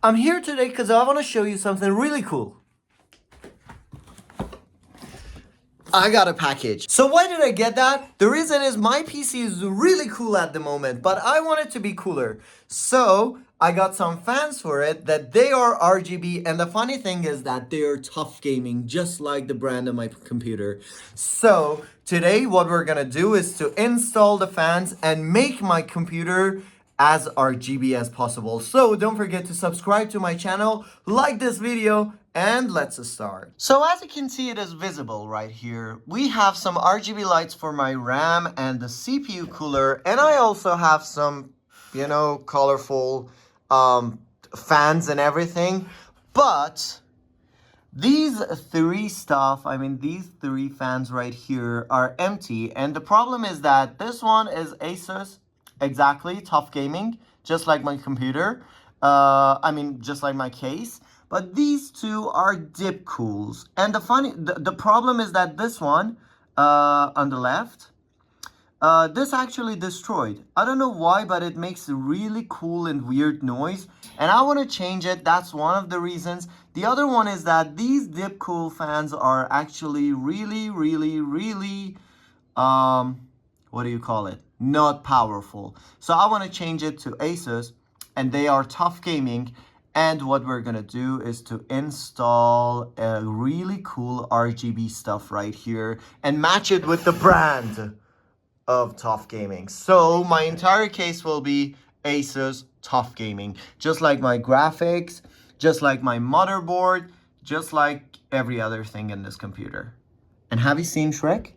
I'm here today because I want to show you something really cool. I got a package. So why did I get that? The reason is my PC is really cool at the moment, but I want it to be cooler. So I got some fans for it that they are RGB, and the funny thing is that they are tough gaming, just like the brand of my computer. So today what we're gonna do is to install the fans and make my computer as RGB as possible. So don't forget to subscribe to my channel, like this video, and let's start. So as you can see, it is visible right here. We have some RGB lights for my RAM and the CPU cooler, and I also have some, colorful fans and everything. But these three fans right here are empty, and the problem is that this one is Asus. Exactly, tough gaming, just like my computer. Just like my case. But these two are dip cools. And the problem is that this one, on the left, this actually destroyed. I don't know why, but it makes a really cool and weird noise. And I want to change it. That's one of the reasons. The other one is that these dip cool fans are actually really, what do you call it? Not powerful. So I want to change it to Asus, and they are tough gaming. And what we're gonna do is to install a really cool RGB stuff right here and match it with the brand of tough gaming. So my entire case will be Asus tough gaming, just like my graphics, just like my motherboard, just like every other thing in this computer. And have you seen Shrek?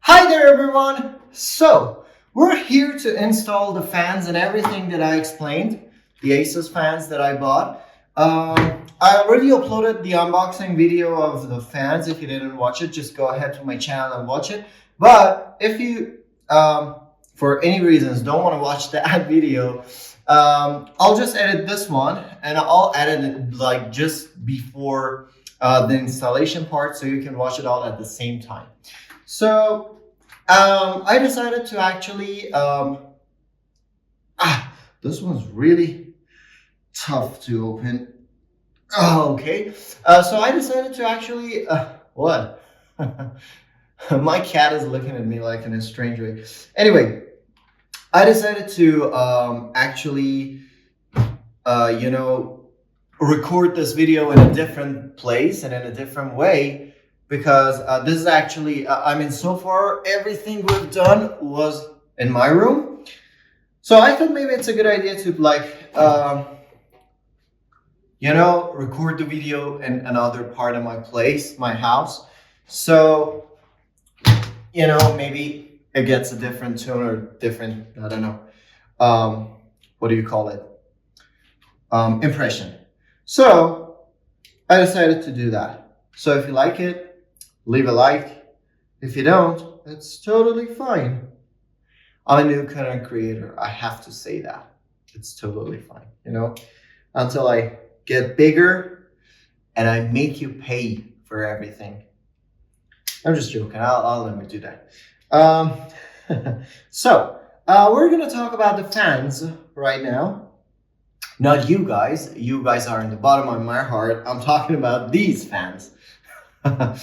Hi there everyone! So, we're here to install the fans and everything that I explained, the Asus fans that I bought. I already uploaded the unboxing video of the fans. If you didn't watch it, just go ahead to my channel and watch it. But if you, for any reasons, don't want to watch that video, I'll just edit this one, and I'll edit it like just before the installation part, so you can watch it all at the same time. So I decided to actually, this one's really tough to open. Oh, okay. So I decided to actually, what? My cat is looking at me like in a strange way. Anyway, I decided to actually, record this video in a different place and in a different way. Because this is actually, so far everything we've done was in my room. So I thought maybe it's a good idea to record the video in another part of my place, my house. So, maybe it gets a different tone or different, I don't know, what do you call it? Impression. So I decided to do that. So if you like it, leave a like. If you don't, it's totally fine. I'm a new content creator. I have to say that. It's totally fine, until I get bigger and I make you pay for everything. I'm just joking. I'll never do that. So, we're going to talk about the fans right now. Not you guys. You guys are in the bottom of my heart. I'm talking about these fans. Oh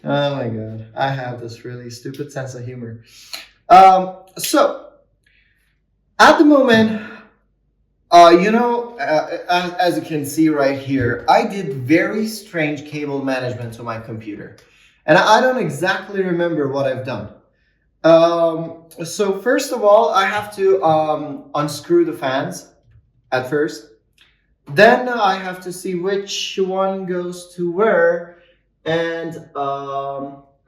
my god, I have this really stupid sense of humor. So at the moment, as you can see right here, I did very strange cable management to my computer, and I don't exactly remember what I've done. So first of all, I have to unscrew the fans at first. Then I have to see which one goes to where, and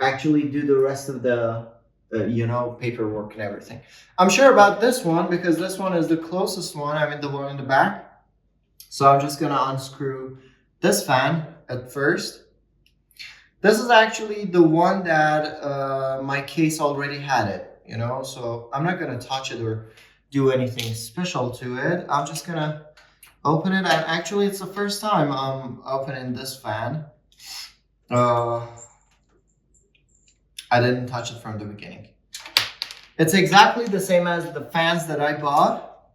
actually do the rest of the paperwork and everything. I'm sure about this one because this one is the closest one. The one in the back. So I'm just gonna unscrew this fan at first. This is actually the one that my case already had it, so I'm not gonna touch it or do anything special to it. I'm just gonna open it, and actually it's the first time I'm opening this fan. I didn't touch it from the beginning. It's exactly the same as the fans that I bought,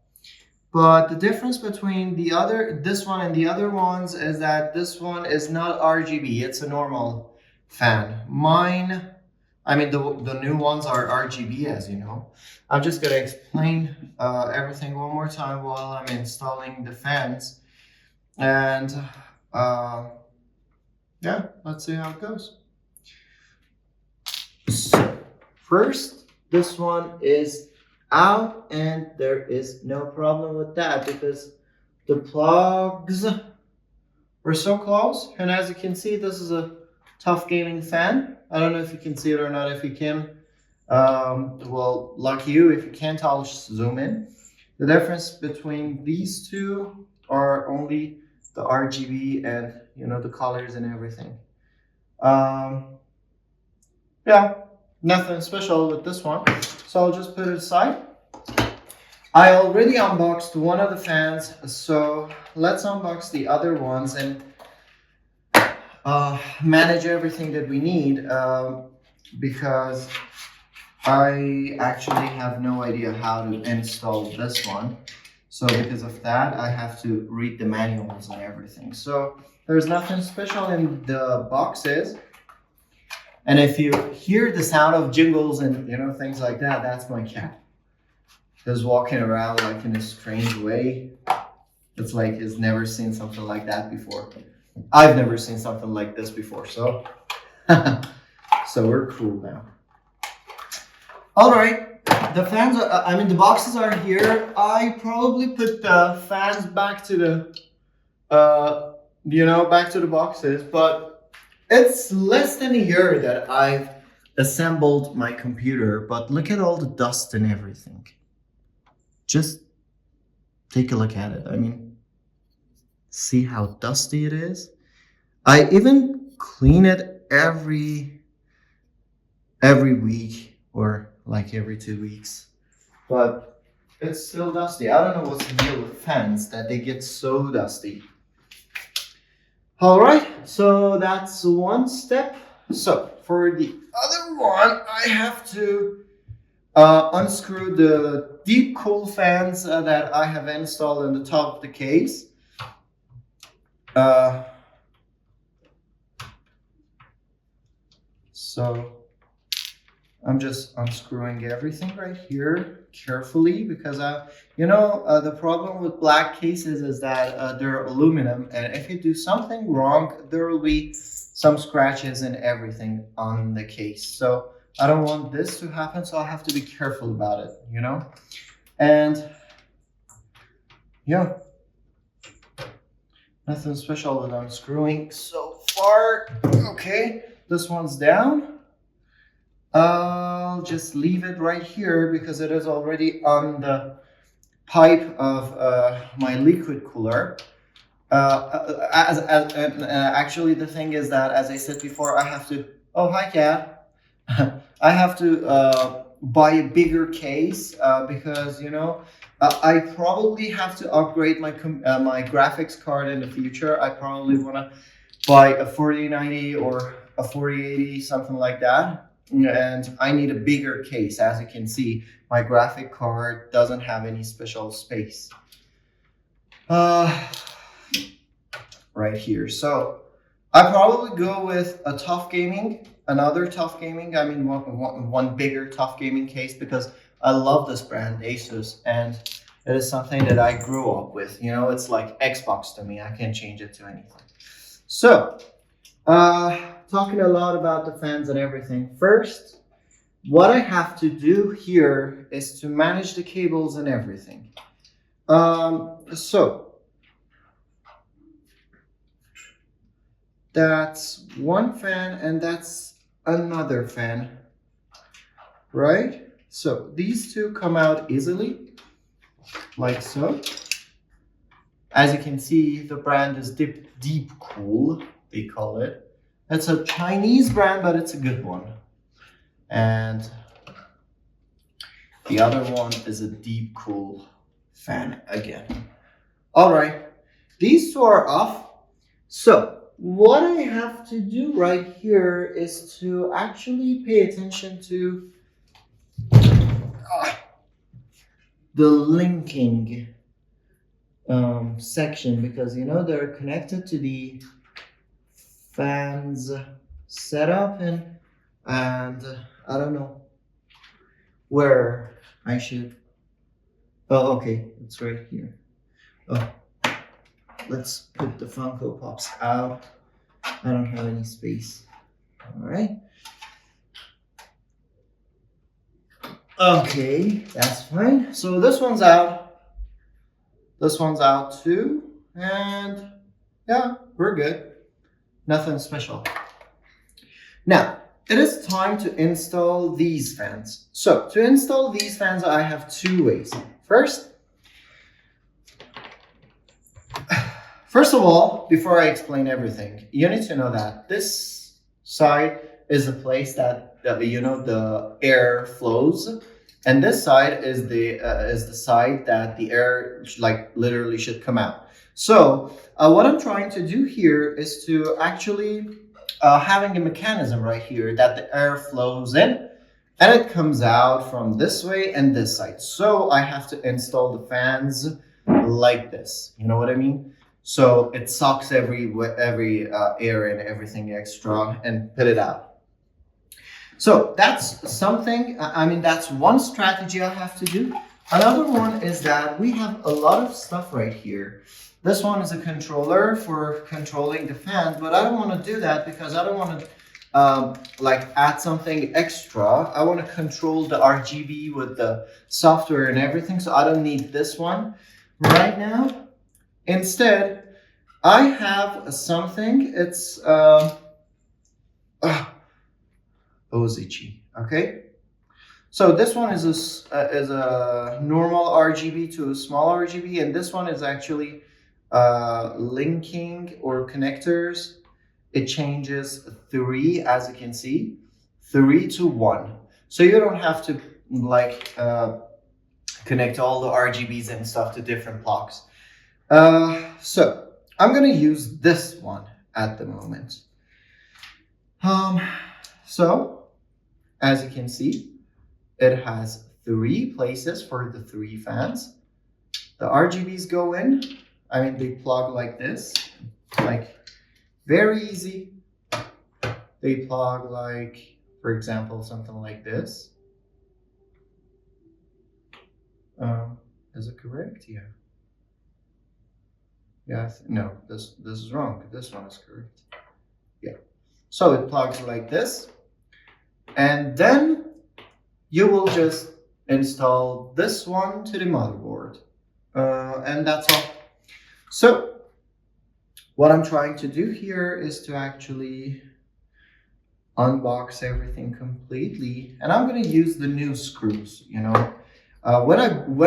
But the difference between this one and the other ones is that this one is not RGB, it's a normal fan. Mine, I mean, the new ones are RGB, as you know. I'm just gonna explain everything one more time while I'm installing the fans. And yeah, let's see how it goes. So, first, this one is out, and there is no problem with that because the plugs were so close. And as you can see, this is a tough gaming fan. I don't know if you can see it or not. If you can, well, lucky you. If you can't, I'll just zoom in. The difference between these two are only the RGB and, you know, the colors and everything. Yeah, nothing special with this one. So I'll just put it aside. I already unboxed one of the fans, so let's unbox the other ones and manage everything that we need, because I actually have no idea how to install this one. So because of that, I have to read the manuals and everything. So there's nothing special in the boxes. And if you hear the sound of jingles and, you know, things like that, that's my cat. He's walking around like in a strange way. It's like he's never seen something like that before. I've never seen something like this before, so so we're cool now. All right, the fans are, I mean, the boxes are here. I probably put the fans back to the, you know, back to the boxes, but it's less than a year that I've assembled my computer, but look at all the dust and everything. Just take a look at it. I mean, see how dusty it is? I even clean it every week or like every 2 weeks, but it's still dusty. I don't know what's the deal with fans that they get so dusty. All right, so that's one step. So for the other one, I have to unscrew the deep cool fans that I have installed in the top of the case. So I'm just unscrewing everything right here carefully because, you know, the problem with black cases is that they're aluminum, and if you do something wrong, there will be some scratches and everything on the case. So I don't want this to happen, so I have to be careful about it, you know? And yeah, nothing special with unscrewing so far. Okay, this one's down. I'll just leave it right here because it is already on the pipe of my liquid cooler. Actually, the thing is that, as I said before, I have to... Oh, hi, cat. I have to buy a bigger case because, you know, I probably have to upgrade my my graphics card in the future. I probably want to buy a 4090 or a 4080, something like that. And I need a bigger case. As you can see, my graphic card doesn't have any special space right here. So I probably go with a Tough Gaming, another Tough Gaming. I mean, one bigger Tough Gaming case because I love this brand, Asus, and it is something that I grew up with. You know, it's like Xbox to me. I can't change it to anything. So, talking a lot about the fans and everything. First, what I have to do here is to manage the cables and everything. So that's one fan and that's another fan, right? So these two come out easily, like so. As you can see, the brand is Deep Cool, they call it. It's a Chinese brand, but it's a good one. And the other one is a Deep Cool fan again. All right, these two are off. So what I have to do right here is to actually pay attention to the linking section, because you know they're connected to the fans setup, and I don't know where I should. Oh, okay, it's right here. Oh, let's put the Funko Pops out. I don't have any space. All right. Okay, that's fine. So this one's out. This one's out too. And yeah, we're good. Nothing special. Now, it is time to install these fans. So to install these fans, I have two ways. First of all, before I explain everything, you need to know that this side is a place that the air flows, and this side is the side that the air literally should come out. So what I'm trying to do here is to actually having a mechanism right here that the air flows in and it comes out from this way and this side. So I have to install the fans like this. You know what I mean? So it sucks every air and everything extra and put it out. So that's something, that's one strategy I have to do. Another one is that we have a lot of stuff right here. This one is a controller for controlling the fans, but I don't want to do that because I don't want to add something extra. I want to control the RGB with the software and everything, so I don't need this one right now. Instead, I have something. It's Ozichi. Okay, so this one is a normal RGB to a small RGB, and this one is actually linking or connectors. It changes 3, as you can see, 3 to 1. So you don't have to connect all the RGBs and stuff to different blocks. So I'm gonna use this one at the moment. So as you can see, it has 3 places for the 3 fans. The RGBs go in. They plug like this, very easy. They plug for example, something like this. Is it correct? Yeah. Yeah, no, this is wrong. This one is correct. Yeah. So it plugs like this. And then you will just install this one to the motherboard. And that's all. So what I'm trying to do here is to actually unbox everything completely. And I'm going to use the new screws, when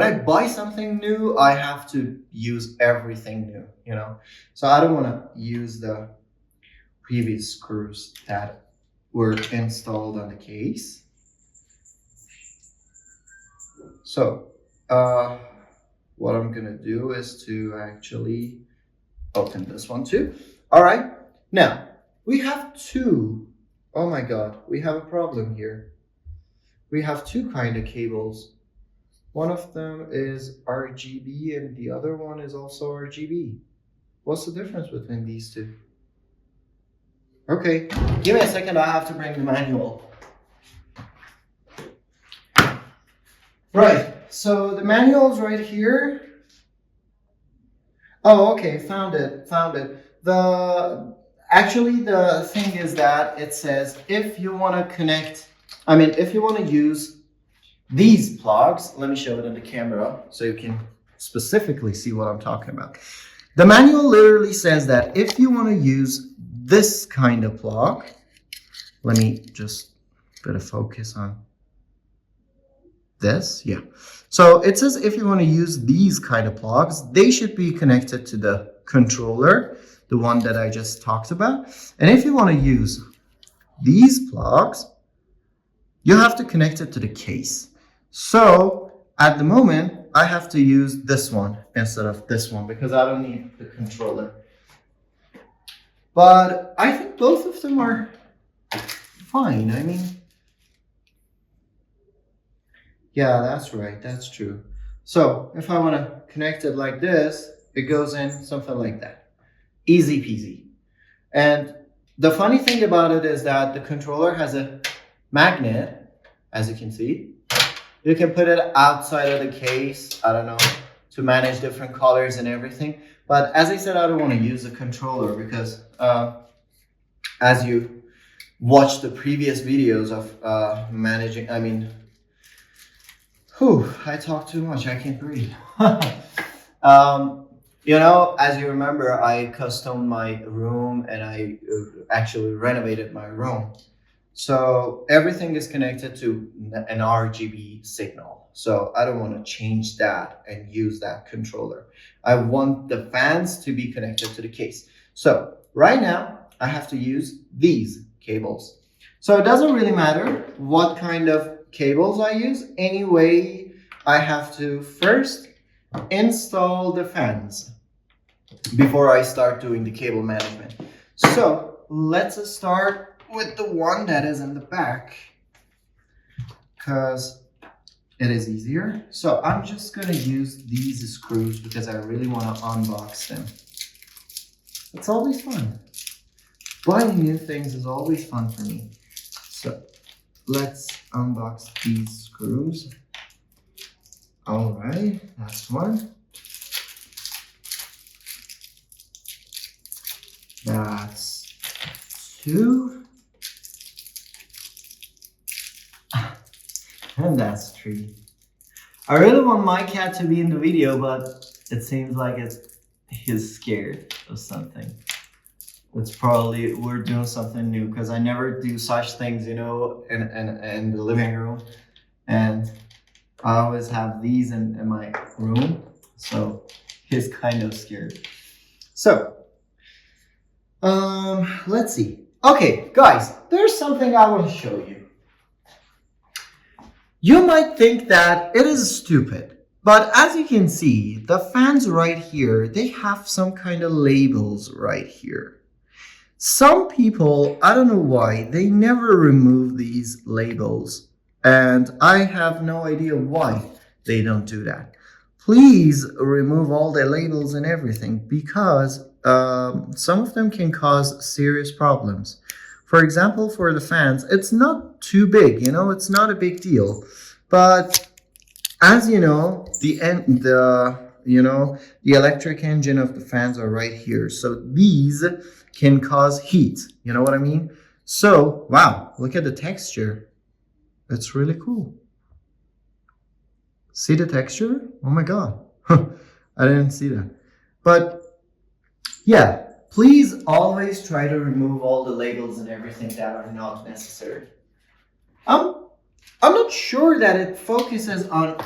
I buy something new, I have to use everything new, So I don't want to use the previous screws that were installed on the case. So what I'm gonna do is to actually open this one too. All right, now we have 2. Oh my God, we have a problem here. We have 2 kind of cables. One of them is RGB and the other one is also RGB. What's the difference between these 2? Okay, give me a second, I have to bring the manual. Right, so the manual's right here. Oh, okay, found it. Actually, the thing is that it says if you want to if you want to use these plugs, let me show it in the camera so you can specifically see what I'm talking about. The manual literally says that if you want to use this kind of plug, let me just put a focus on this. Yeah. So it says if you want to use these kind of plugs, they should be connected to the controller, the one that I just talked about. And if you want to use these plugs, you have to connect it to the case. So at the moment, I have to use this one instead of this one because I don't need the controller. But I think both of them are fine. Yeah, that's right. That's true. So if I want to connect it like this, it goes in something like that. Easy peasy. And the funny thing about it is that the controller has a magnet, as you can see. You can put it outside of the case, I don't know, to manage different colors and everything. But as I said, I don't want to use the controller because as you watch the previous videos of managing, I talk too much, I can't breathe. You know, as you remember, I customed my room and I actually renovated my room. So everything is connected to an RGB signal. So I don't want to change that and use that controller. I want the fans to be connected to the case. So right now I have to use these cables. So it doesn't really matter what kind of cables I use. Anyway, I have to first install the fans before I start doing the cable management. So let's start with the one that is in the back because it is easier. So I'm just gonna use these screws because I really want to unbox them. It's always fun. Buying new things is always fun for me. So let's unbox these screws. All right, that's one. That's two. And that's three. I really want my cat to be in the video, but it seems like he's scared of something. It's probably we're doing something new because I never do such things, you know, in the living room. And I always have these in my room. So he's kind of scared. So let's see. Okay, guys, there's something I want to show you. You might think that it is stupid, but as you can see, the fans right here, they have some kind of labels right here. Some people, I don't know why, they never remove these labels, and I have no idea why they don't do that. Please remove all the labels and everything because some of them can cause serious problems. For example, for the fans, it's not too big, you know, it's not a big deal. But as you know, the electric engine of the fans are right here. So these can cause heat, you know what I mean? So, wow, look at the texture. It's really cool. See the texture? Oh my God. I didn't see that. But yeah, please always try to remove all the labels and everything that are not necessary. I'm not sure that it focuses on,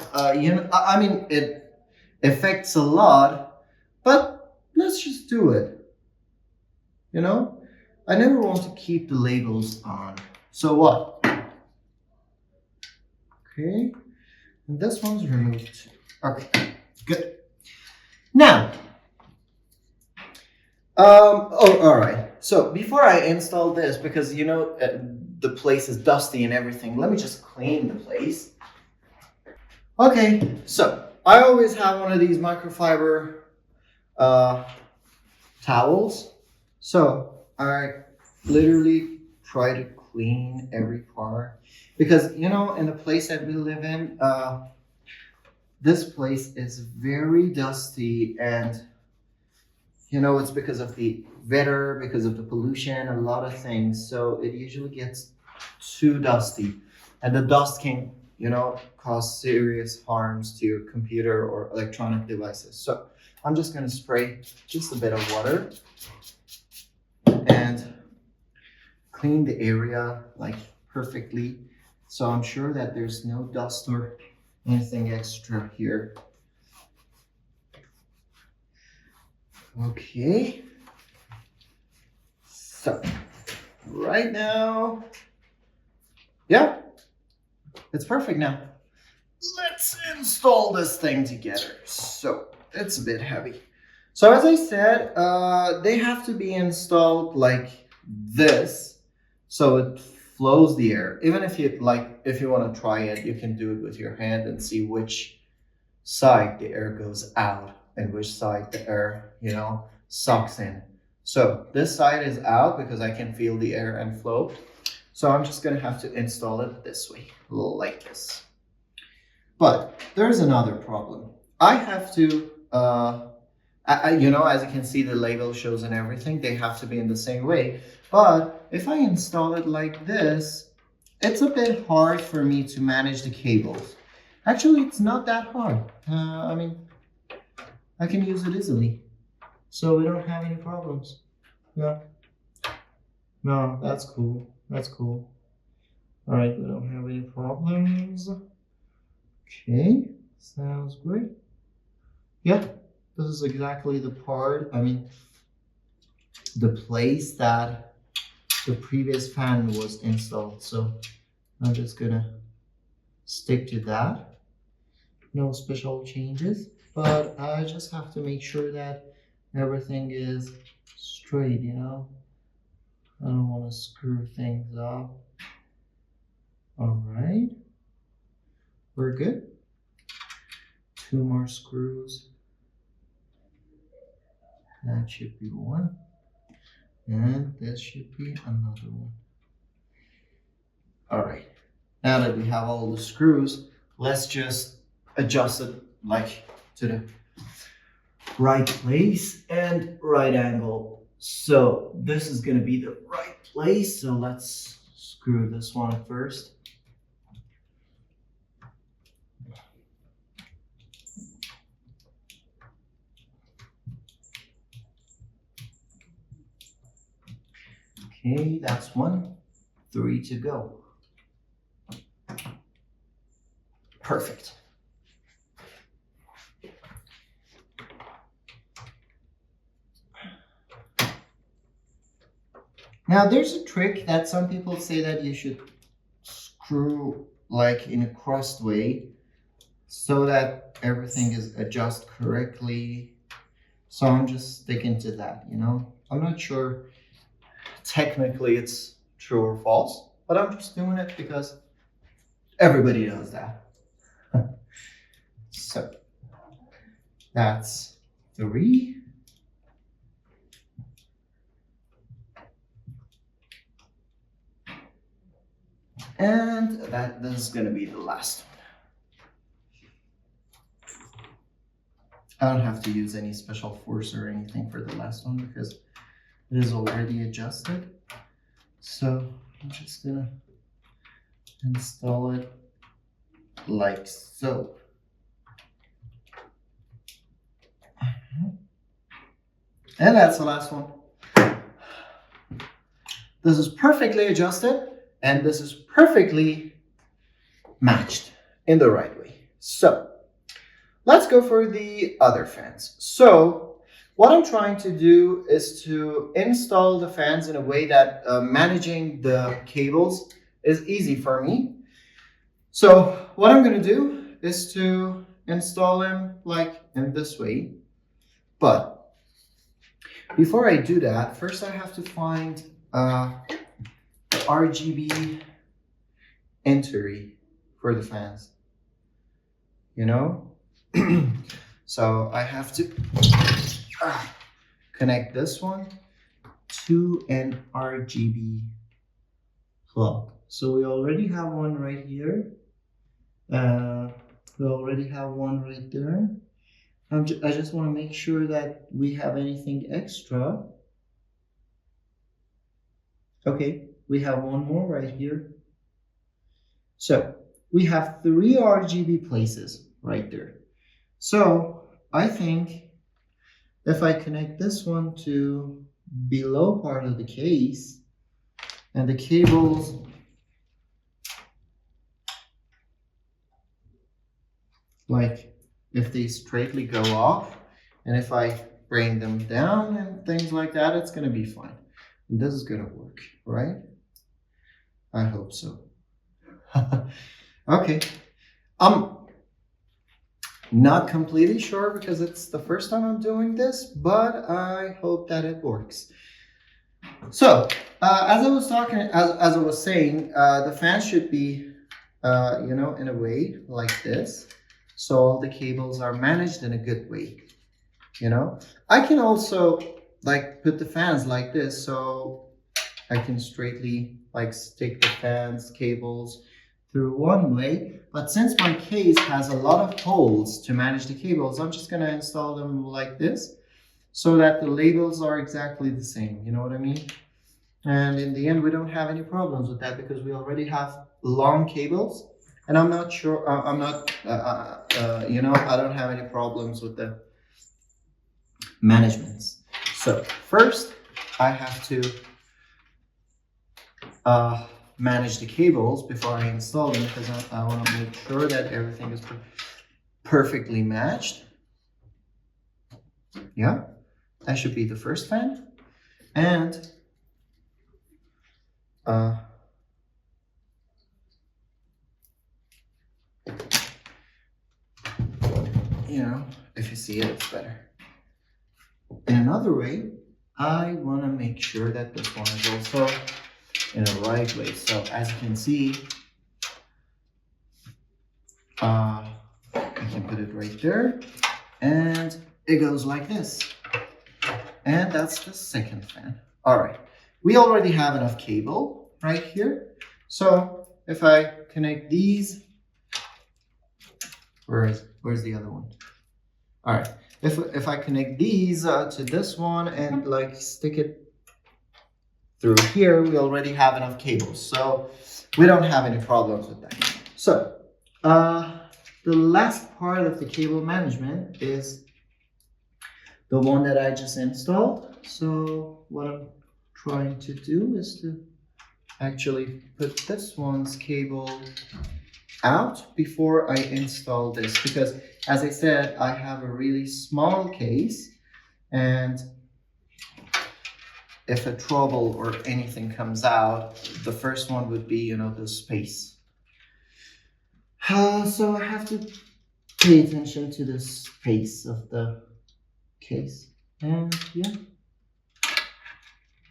it affects a lot, but let's just do it. You know, I never want to keep the labels on. So what? Okay, and this one's removed too. Okay, good. Now, all right. So before I install this, because you know the place is dusty and everything, let me just clean the place. Okay, so I always have one of these microfiber towels. So I literally try to clean every part because you know in the place that we live in, this place is very dusty and you know, it's because of the weather, because of the pollution, a lot of things. So it usually gets too dusty. And the dust can, you know, cause serious harms to your computer or electronic devices. So I'm just going to spray just a bit of water and clean the area like perfectly. So I'm sure that there's no dust or anything extra here. Okay, so right now, yeah, it's perfect now. Let's install this thing together. So it's a bit heavy. So as I said, they have to be installed like this, so it flows the air. Even if you if you want to try it, you can do it with your hand and see which side the air goes out and which side the air, you know, sucks in. So this side is out because I can feel the air and flow. So I'm just gonna have to install it this way, like this. But there's another problem. I have to, you know, as you can see, the label shows and everything, they have to be in the same way. But if I install it like this, it's a bit hard for me to manage the cables. Actually, it's not that hard. I mean, I can use it easily. So we don't have any problems. Yeah. No, that's cool. That's cool. All right, we don't have any problems. Okay, sounds great. Yeah, this is exactly the part, I mean, the place that the previous fan was installed. So I'm just gonna stick to that. No special changes, but I just have to make sure that everything is straight, you know. I don't want to screw things up. All right, we're good. 2 more screws. That should be one. And this should be another one. All right, now that we have all the screws, let's just adjust it like to the right place and right angle. So this is gonna be the right place. So let's screw this one first. Okay, that's 1. 3 to go. Perfect. Now there's a trick that some people say that you should screw like in a crossed way so that everything is adjusted correctly. So I'm just sticking to that, you know. I'm not sure technically it's true or false, but I'm just doing it because everybody does that. So that's 3. And this is going to be the last one. I don't have to use any special force or anything for the last one because it is already adjusted. So I'm just going to install it like so. And that's the last one. This is perfectly adjusted and this is perfectly matched in the right way. So let's go for the other fans. So what I'm trying to do is to install the fans in a way that managing the cables is easy for me. So what I'm going to do is to install them like in this way. But before I do that, first I have to find the RGB entry for the fans, you know? So I have to connect this one to an RGB plug. So we already have one right here. We already have one right there. I just want to make sure that we have anything extra. Okay, we have one more right here. So we have 3 RGB places right there. So I think if I connect this one to below part of the case and the cables like if they straightly go up and if I bring them down and things like that, it's going to be fine. And this is going to work, right? I hope so. Okay. I'm not completely sure because it's the first time I'm doing this, but I hope that it works. So, as I was talking, as I was saying, the fan should be, you know, in a way like this. So all the cables are managed in a good way. you know. I can also like put the fans like this, so I can straightly like stick the fans cables through one way. But since my case has a lot of holes to manage the cables, I'm just gonna install them like this so that the labels are exactly the same, you know what I mean? And in the end, we don't have any problems with that because we already have long cables. And I'm not sure, I'm not, you know, I don't have any problems with the managements. So first, I have to manage the cables before I install them because I want to make sure that everything is perfectly matched. Yeah, that should be the first fan. And you know, if you see it, it's better. In another way, I want to make sure that this one is also in the right way. So as you can see, I can put it right there, and it goes like this. And that's the second fan. All right, we already have enough cable right here. So if I connect these, where's the other one? All right, if I connect these to this one and like stick it through here, we already have enough cables, so we don't have any problems with that. So the last part of the cable management is the one that I just installed. So what I'm trying to do is to actually put this one's cable out before I install this, because as I said, I have a really small case, and if a trouble or anything comes out, the first one would be, you know, the space. So I have to pay attention to the space of the case. And yeah,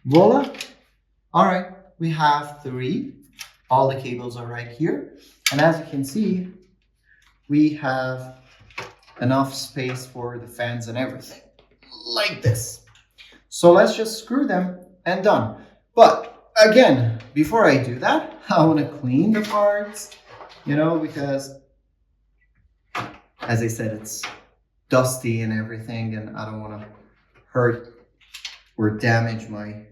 voila. All right, we have 3. All the cables are right here. And as you can see, we have enough space for the fans and everything, like this. So let's just screw them and done. But again, before I do that, I want to clean the parts, you know, because as I said, it's dusty and everything, and I don't want to hurt or damage my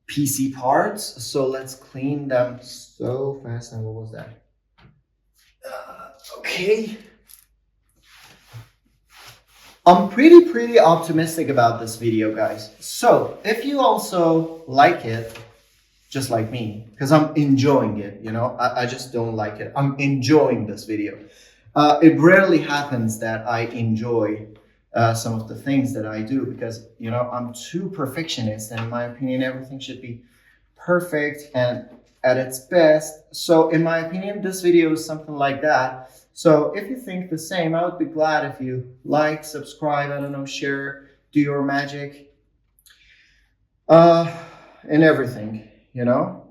PC parts. So let's clean them so fast. And what was that? Okay. I'm pretty optimistic about this video, guys. So if you also like it, just like me, because I'm enjoying it, you know, I just don't like it. I'm enjoying this video. It rarely happens that I enjoy some of the things that I do because, you know, I'm too perfectionist, and in my opinion, everything should be perfect and at its best. So in my opinion, this video is something like that. So if you think the same, I would be glad if you like, subscribe, I don't know, share, do your magic, and everything, you know.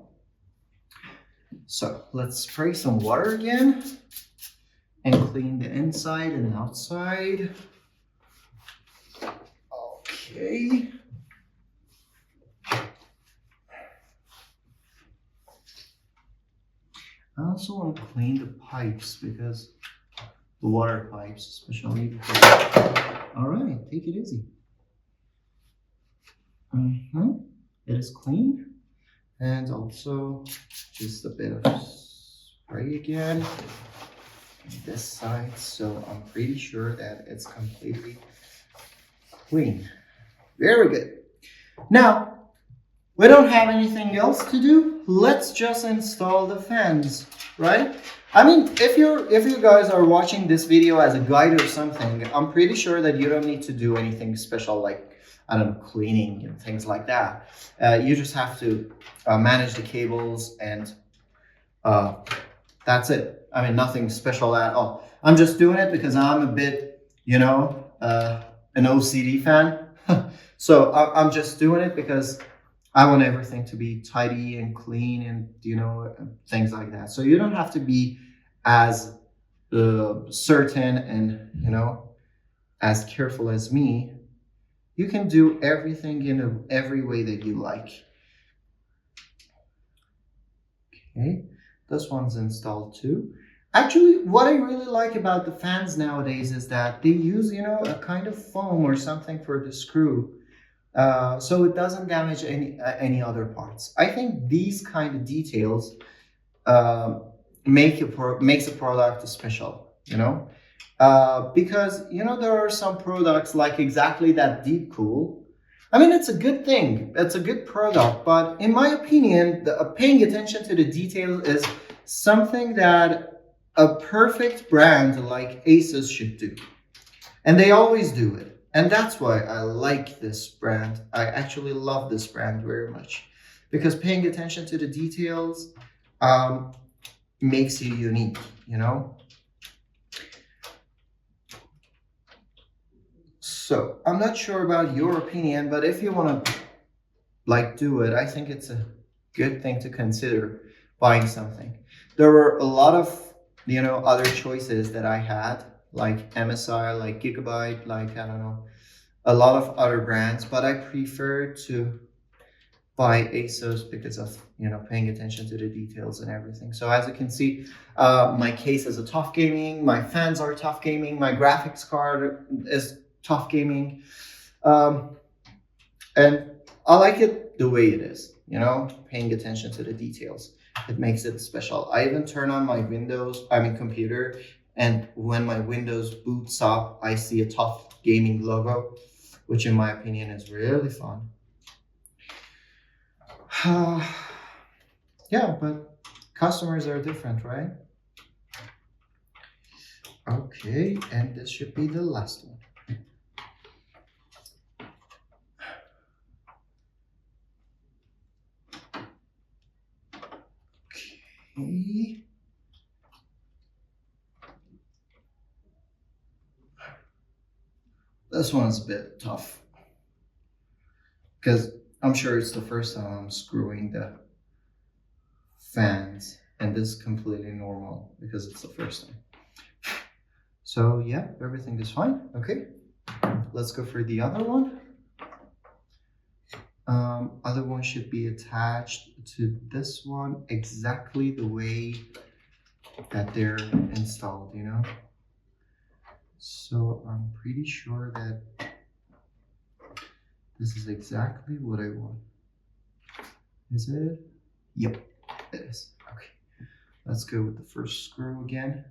So let's spray some water again and clean the inside and outside. Okay. I also want to clean the pipes, because the water pipes especially. Because... All right, take it easy. It is clean. And also just a bit of spray again on this side, so I'm pretty sure that it's completely clean. Very good. Now, we don't have anything else to do. Let's just install the fans, right? I mean, if you guys are watching this video as a guide or something, I'm pretty sure that you don't need to do anything special, like, I don't know, cleaning and things like that. You just have to manage the cables, and that's it. I mean, nothing special at all. I'm just doing it because I'm a bit, you know, an OCD fan. So I'm just doing it because I want everything to be tidy and clean and, you know, things like that. So you don't have to be as certain and, you know, as careful as me, you can do everything in every way that you like. Okay, this one's installed too. Actually, what I really like about the fans nowadays is that they use, a kind of foam or something for the screw, so it doesn't damage any other parts. I think these kind of details uh, makes a product special, because there are some products like exactly that deep cool. I mean, it's a good thing. It's a good product, but in my opinion, paying attention to the details is something that a perfect brand like Asus should do, and they always do it. And that's why I like this brand. I actually love this brand very much because paying attention to the details um, makes you unique, So I'm not sure about your opinion, but if you want to do it, I think it's a good thing to consider buying something. There were a lot of other choices that I had, like MSI, like Gigabyte, like I don't know, a lot of other brands, but I prefer to buy ASUS because of paying attention to the details and everything. So as you can see, my case is a tough gaming, my fans are tough gaming, my graphics card is tough gaming, and I like it the way it is, paying attention to the details. It makes it special. I even turn on my computer, and when my Windows boots up, I see a tough gaming logo, which in my opinion is really fun. Yeah, but customers are different, right? Okay, and this should be the last one. Okay. This one's a bit tough because I'm sure it's the first time I'm screwing the fans, and this is completely normal because it's the first time. So yeah, everything is fine. Okay, let's go for the other one. Other one should be attached to this one exactly the way that they're installed, So I'm pretty sure that this is exactly what I want. Is it? Yep, it is. Okay, let's go with the first screw again.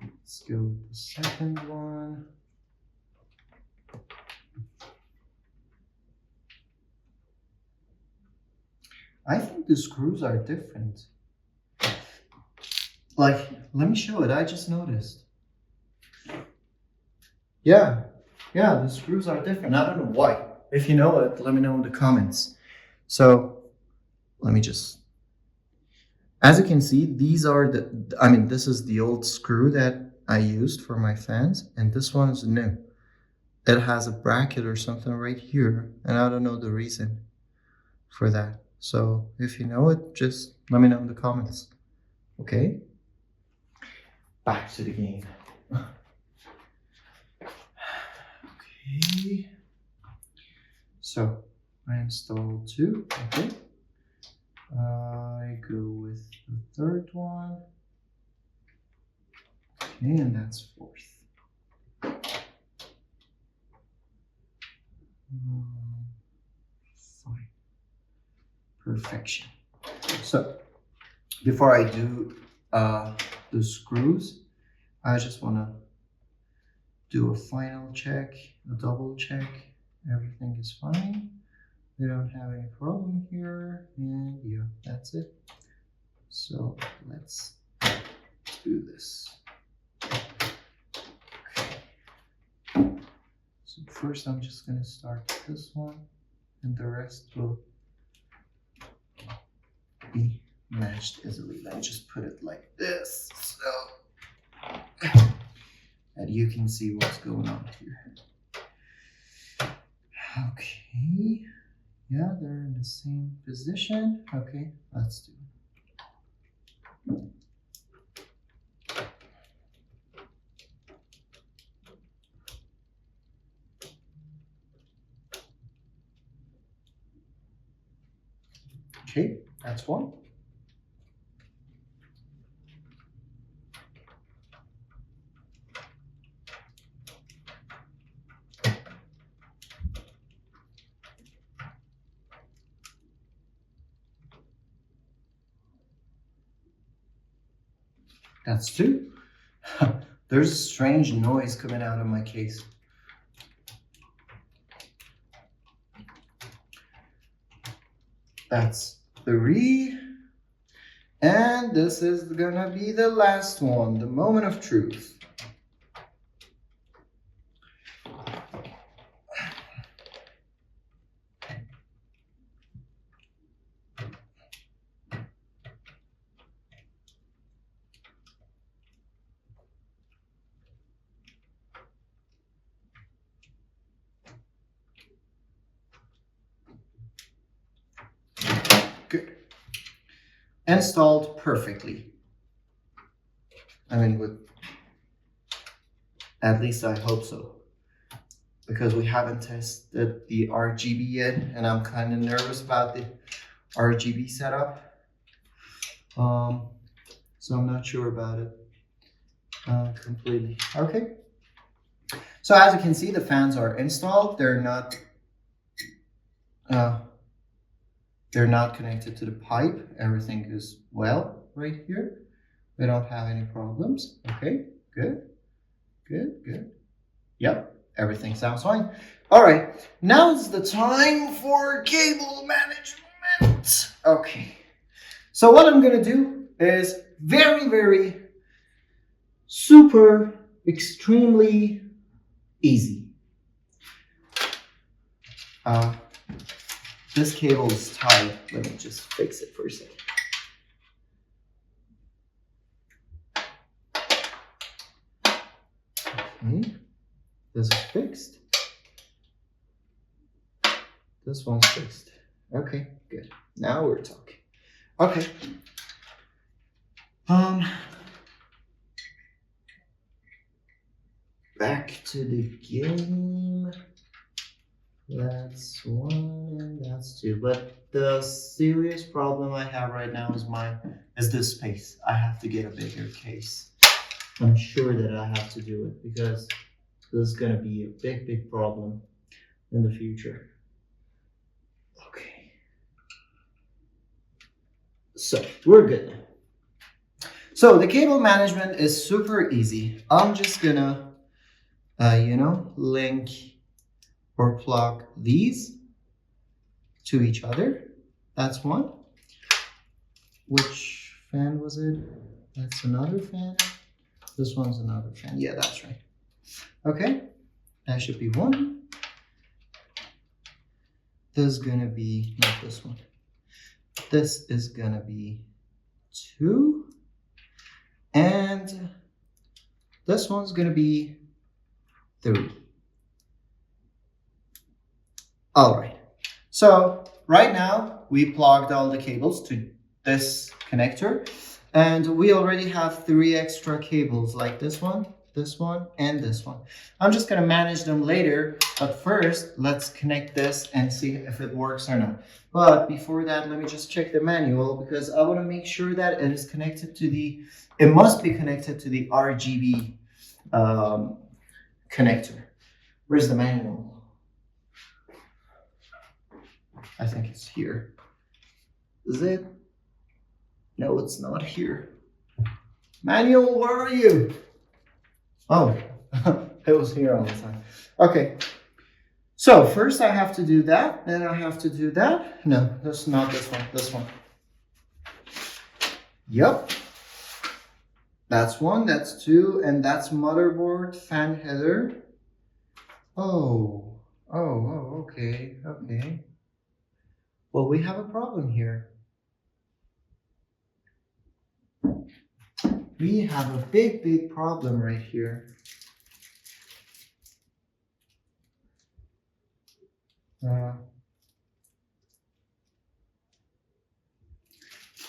Let's go with the second one. I think the screws are different. Like, let me show it. I just noticed. Yeah, the screws are different. I don't know why. If you know it, let me know in the comments. So, let me just... As you can see, these are this is the old screw that I used for my fans, and this one is new. It has a bracket or something right here, and I don't know the reason for that. So if you know it, just let me know in the comments. Okay? Back to the game. Okay. So I installed 2. Okay. I go with the third one. Okay, and that's 4th. Fine. Perfection. So before I do the screws, I just want to do a final check, a double check. Everything is fine. We don't have any problem here, and yeah, that's it. So let's do this. So first I'm just gonna start this one, and the rest will be matched easily. Let me just put it like this, so that you can see what's going on here. Okay, yeah, they're in the same position. Okay, let's do it. Okay, that's one. That's two. There's a strange noise coming out of my case. That's three. And this is gonna be the last one, the moment of truth. Good. Installed perfectly. I mean, at least I hope so. Because we haven't tested the RGB yet, and I'm kind of nervous about the RGB setup. So I'm not sure about it completely. Okay. So as you can see, the fans are installed. They're not connected to the pipe. Everything is well right here. We don't have any problems. Okay, good, good, good. Yep, everything sounds fine. All right, now it's the time for cable management. Okay, so what I'm gonna do is very super extremely easy. This cable is tight. Let me just fix it for a second. Okay, this is fixed. This one's fixed. Okay, good. Now we're talking. Okay. Back to the game. That's one and that's two. But the serious problem I have right now is this space. I have to get a bigger case. I'm sure that I have to do it because this is gonna be a big problem in the future. Okay. So we're good now. So the cable management is super easy. I'm just gonna link or plug these to each other. That's one. Which fan was it? That's another fan. This one's another fan. Yeah, that's right. Okay, that should be one. This is gonna be, not this one. This is gonna be two. And this one's gonna be three. All right, so right now we plugged all the cables to this connector, and we already have three extra cables like this one, and this one. I'm just gonna manage them later, but first let's connect this and see if it works or not. But before that, let me just check the manual because I wanna make sure that it is connected to it must be connected to the RGB connector. Where's the manual? I think it's here. Is it? No, it's not here. Manual, where are you? Oh, it was here all the time. Okay. So first I have to do that, then I have to do that. No, that's not this one, this one. Yep. That's one, that's two, and that's motherboard, fan header. Oh, okay. Well, we have a problem here. We have a big problem right here.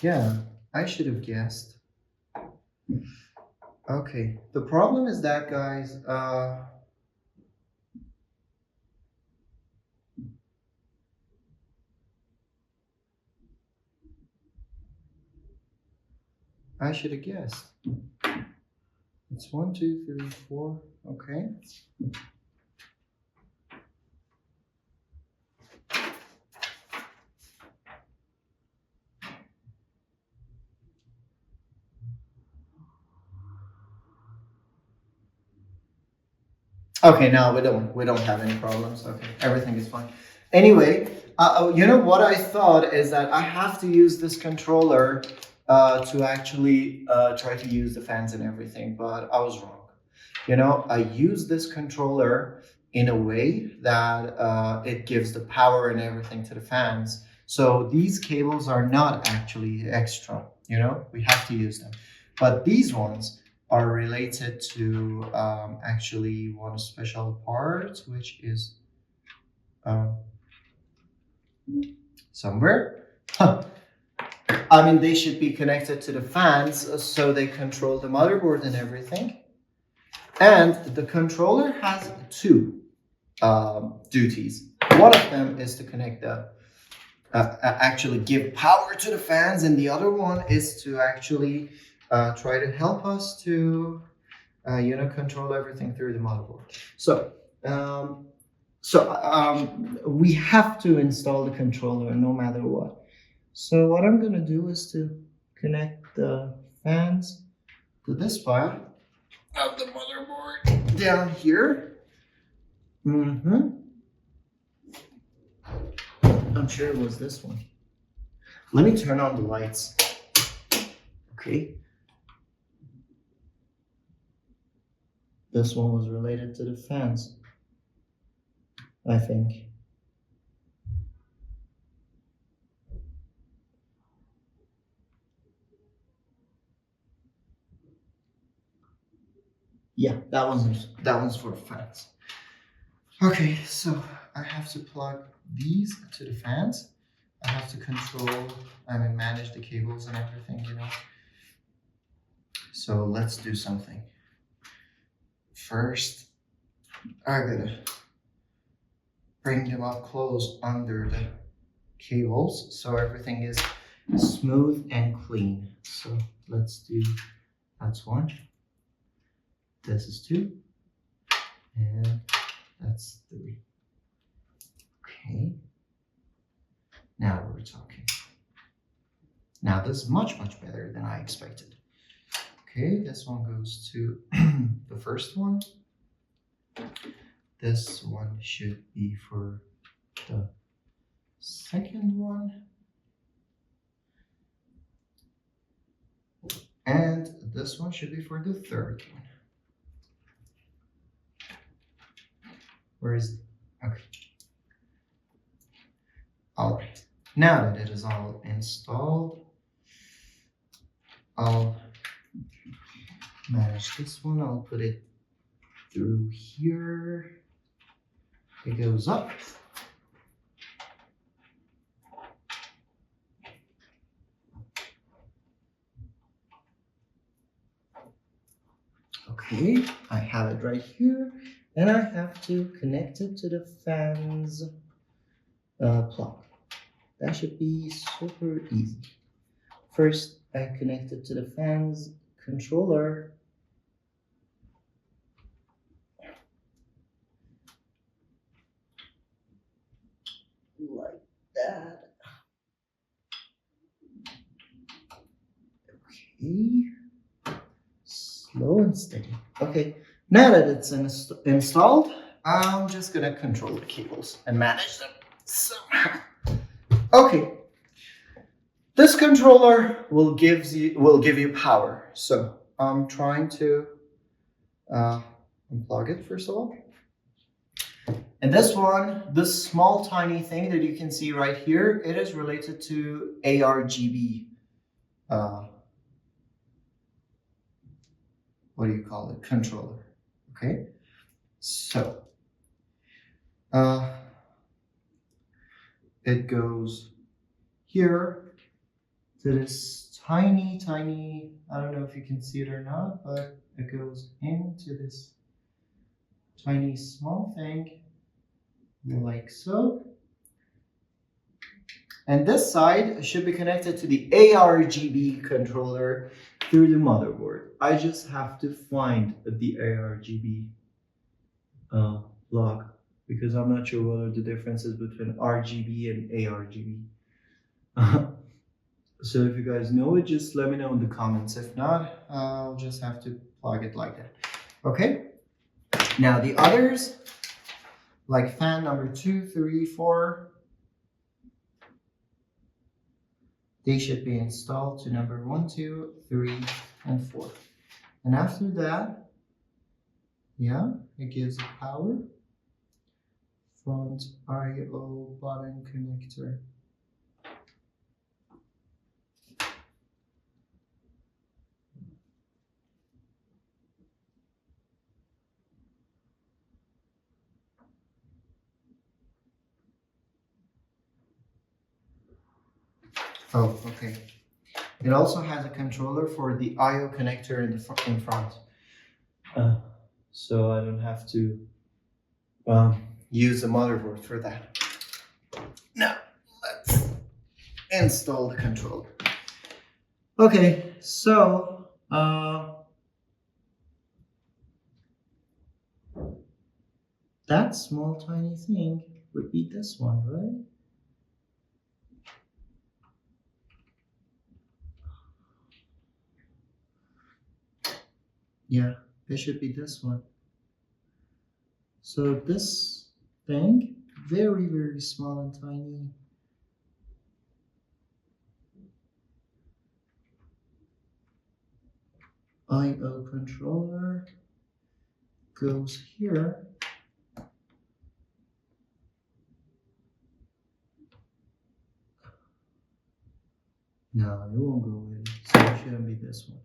Yeah, I should have guessed. Okay, the problem is that, guys, I should have guessed. It's 1, 2, 3, 4. Okay. Okay, now we don't have any problems. Okay, everything is fine. Anyway, you know what I thought is that I have to use this controller to actually try to use the fans and everything, but I was wrong. You know, I use this controller in a way that it gives the power and everything to the fans. So these cables are not actually extra. You know, we have to use them, but these ones are related to actually one special part, which is um, somewhere. I mean, they should be connected to the fans so they control the motherboard and everything. And the controller has two duties. One of them is to connect the actually give power to the fans, and the other one is to actually try to help us to control everything through the motherboard. So we have to install the controller no matter what. So what I'm gonna do is to connect the fans to this part of the motherboard down here. I'm sure it was this one. Let me turn on the lights. Okay. This one was related to the fans, I think. Yeah, that one's for fans. Okay, so I have to plug these to the fans. I have to control and manage the cables and everything, you know. So let's do something. First, I gotta bring them up close under the cables so everything is smooth and clean. So let's do, that's one. This is 2. And that's 3. Okay. Now we're talking. Now this is much, much better than I expected. Okay, this one goes to the first one. This one should be for the second one. And this one should be for the third one. Where is it? Okay. All right. Now that it is all installed, I'll manage this one. I'll put it through here. It goes up. Okay, I have it right here, and I have to connect it to the fans plug. That should be super easy. First, I connect it to the fans controller. Like that. Okay. Slow and steady. Okay, now that it's installed, I'm just gonna control the cables and manage them somehow. Okay, this controller will give you power. So I'm trying to unplug it first of all. And this one, this small tiny thing that you can see right here, it is related to RGB. What do you call it? Controller. Okay. So it goes here to this tiny, I don't know if you can see it or not, but it goes into this tiny small thing like so. And this side should be connected to the RGB controller through the motherboard. I just have to find the ARGB block because I'm not sure what are the differences between RGB and ARGB. So if you guys know it, just let me know in the comments. If not, I'll just have to plug it like that. Okay. Now the others, like fan number 2, 3, 4, they should be installed to number 1, 2, 3, and 4. And after that, yeah, it gives it power. Front I/O button connector. Oh, okay. It also has a controller for the I/O connector in front. So I don't have to use the motherboard for that. Now, let's install the controller. Okay, so that small tiny thing would be this one, right? Yeah, it should be this one. So this thing, very, very small and tiny. I/O controller goes here. No, it won't go in, so it shouldn't be this one.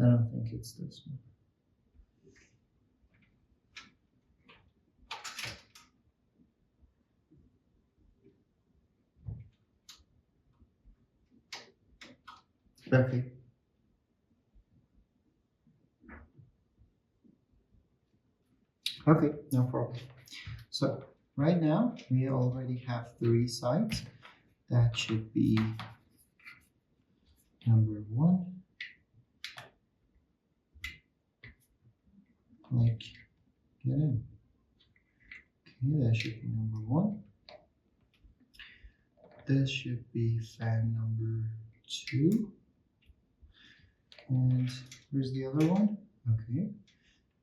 I don't think it's this one. Okay. Okay, no problem. So right now we already have 3 sides. That should be number 1. Like, get in. Okay, that should be number 1. This should be fan number 2. And where's the other one? Okay.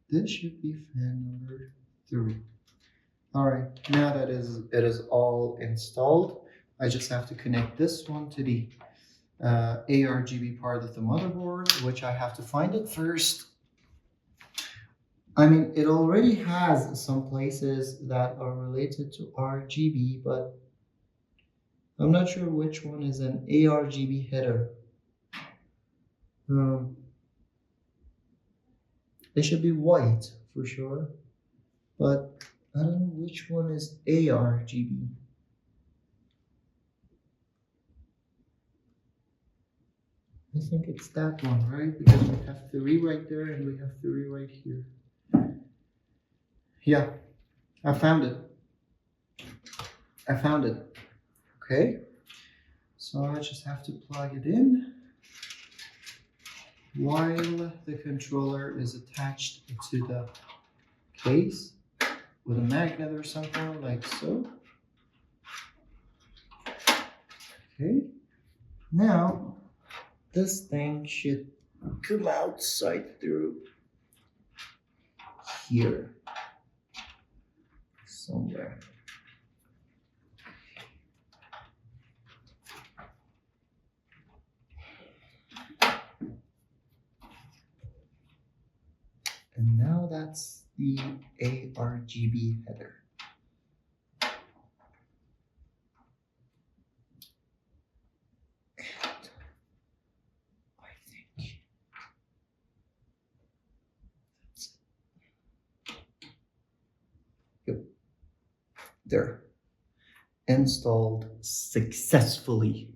This should be fan number 3. Alright, now that it is all installed, I just have to connect this one to the ARGB part of the motherboard, which I have to find it first. I mean, it already has some places that are related to RGB, but I'm not sure which one is an ARGB header. It should be white for sure, but I don't know which one is ARGB. I think it's that one, right? Because we have 3 right there and we have 3 right here. Yeah, I found it. I found it. Okay, so I just have to plug it in while the controller is attached to the case with a magnet or something like so. Okay, now this thing should come outside through here somewhere. And now that's the ARGB header. There, installed successfully.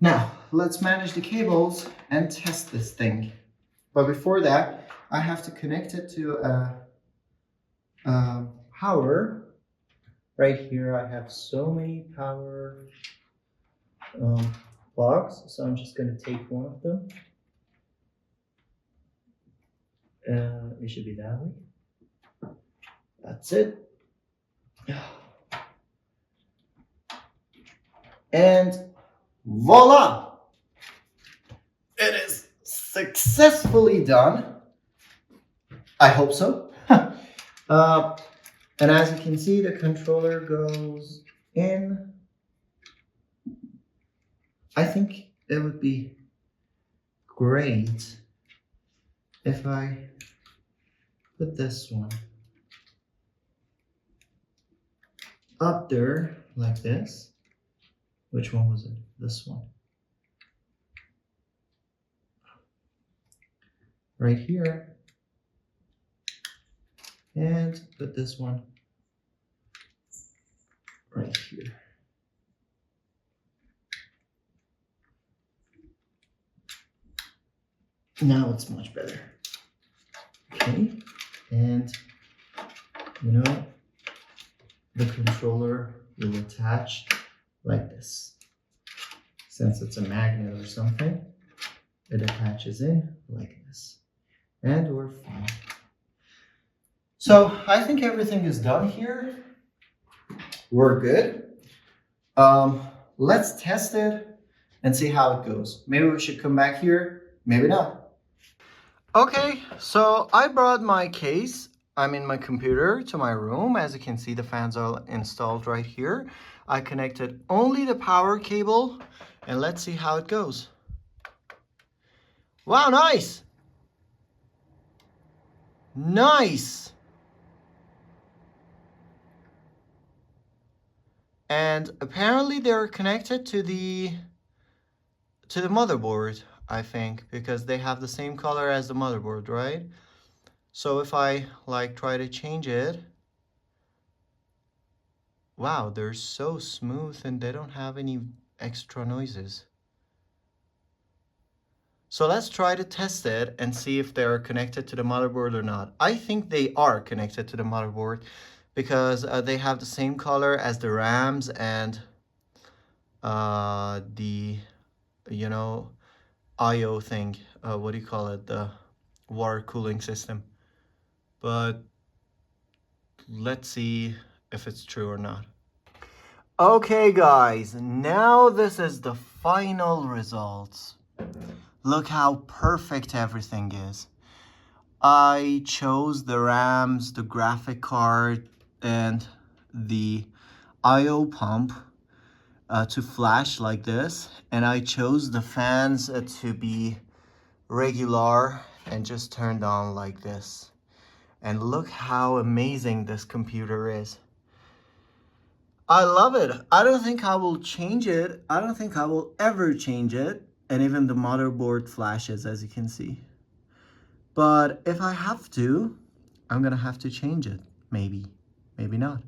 Now let's manage the cables and test this thing, but before that I have to connect it to a power. Right here I have so many power plugs, so I'm just going to take one of them. It should be that way. That's it. And voila! It is successfully done. I hope so. And as you can see, the controller goes in. I think it would be great if I put this one up there like this. Which one was it? This one. Right here. And put this one right here. Now it's much better. Okay, and you know, the controller will attach like this. Since it's a magnet or something, it attaches in like this. And we're fine. So I think everything is done here. We're good. Let's test it and see how it goes. Maybe we should come back here, maybe not. Okay, so I brought my case, my computer to my room. As you can see, the fans are installed right here. I connected only the power cable, and let's see how it goes. Wow, nice! Nice! And apparently they're connected to the motherboard, I think, because they have the same color as the motherboard, right? So if I try to change it, wow, they're so smooth and they don't have any extra noises. So let's try to test it and see if they're connected to the motherboard or not. I think they are connected to the motherboard because they have the same color as the RAMs and the, IO thing. What do you call it? The water cooling system. But let's see if it's true or not. Okay, guys, now this is the final results. Look how perfect everything is. I chose the RAMs, the graphic card, and the IO pump to flash like this. And I chose the fans to be regular and just turned on like this. And look how amazing this computer is. I love it. I don't think I will change it. I don't think I will ever change it. And even the motherboard flashes, as you can see. But if I have to, I'm gonna have to change it. Maybe, maybe not.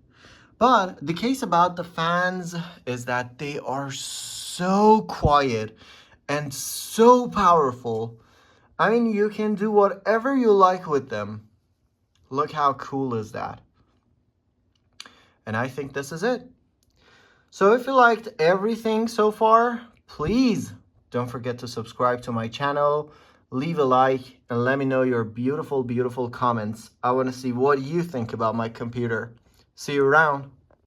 But the case about the fans is that they are so quiet and so powerful. You can do whatever you like with them. Look how cool is that. And I think this is it. So if you liked everything so far, please don't forget to subscribe to my channel, leave a like, and let me know your beautiful, beautiful comments. I want to see what you think about my computer. See you around.